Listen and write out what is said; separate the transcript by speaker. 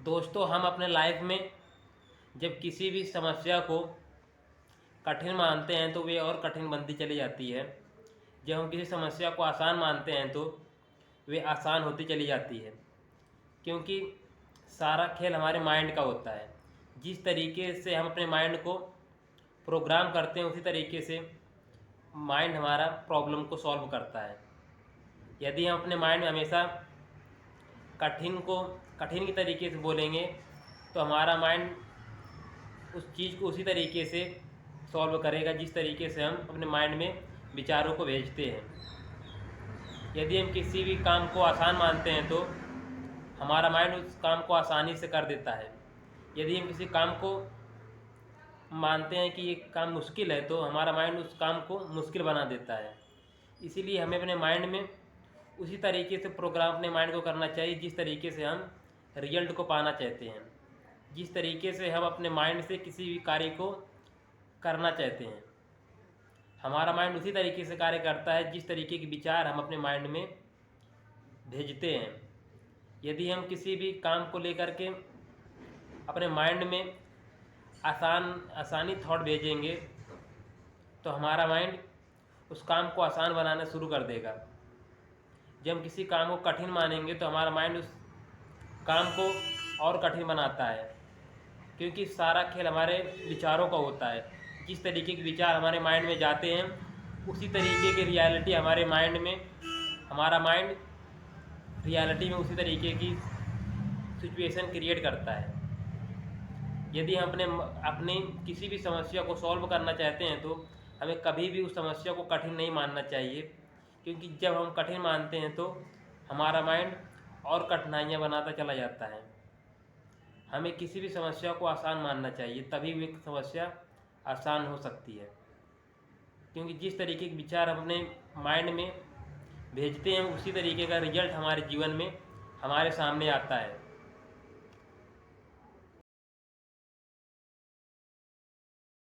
Speaker 1: दोस्तों, हम अपने लाइफ में जब किसी भी समस्या को कठिन मानते हैं तो वे और कठिन बनती चली जाती है। जब हम किसी समस्या को आसान मानते हैं तो वे आसान होती चली जाती है, क्योंकि सारा खेल हमारे माइंड का होता है। जिस तरीके से हम अपने माइंड को प्रोग्राम करते हैं उसी तरीके से माइंड हमारा प्रॉब्लम को सॉल्व करता है। यदि हम अपने माइंड में हमेशा कठिन की तरीके से बोलेंगे तो हमारा माइंड उस चीज़ को उसी तरीके से सॉल्व करेगा जिस तरीके से हम अपने माइंड में विचारों को भेजते हैं। यदि हम किसी भी काम को आसान मानते हैं तो हमारा माइंड उस काम को आसानी से कर देता है। यदि हम किसी काम को मानते हैं कि ये काम मुश्किल है तो हमारा माइंड उस काम को मुश्किल बना देता है। इसीलिए हमें अपने माइंड में उसी तरीके से प्रोग्राम अपने माइंड को करना चाहिए जिस तरीके से हम रिजल्ट को पाना चाहते हैं, जिस तरीके से हम अपने माइंड से किसी भी कार्य को करना चाहते हैं। हमारा माइंड उसी तरीके से कार्य करता है जिस तरीके के विचार हम अपने माइंड में भेजते हैं। यदि हम किसी भी काम को लेकर के अपने माइंड में आसानी थॉट भेजेंगे तो हमारा माइंड उस काम को आसान बनाना शुरू कर देगा। जब हम किसी काम को कठिन मानेंगे तो हमारा माइंड उस काम को और कठिन बनाता है, क्योंकि सारा खेल हमारे विचारों का होता है। जिस तरीके के विचार हमारे माइंड में जाते हैं उसी तरीके की रियलिटी हमारे माइंड में हमारा माइंड रियलिटी में उसी तरीके की सिचुएशन क्रिएट करता है। यदि हम अपने किसी भी समस्या को सॉल्व करना चाहते हैं तो हमें कभी भी उस समस्या को कठिन नहीं मानना चाहिए, क्योंकि जब हम कठिन मानते हैं तो हमारा माइंड और कठिनाइयाँ बनाता चला जाता है। हमें किसी भी समस्या को आसान मानना चाहिए, तभी भी एक समस्या आसान हो सकती है। क्योंकि जिस तरीके के विचार हम अपने माइंड में भेजते हैं उसी तरीके का रिजल्ट हमारे जीवन में हमारे सामने आता है।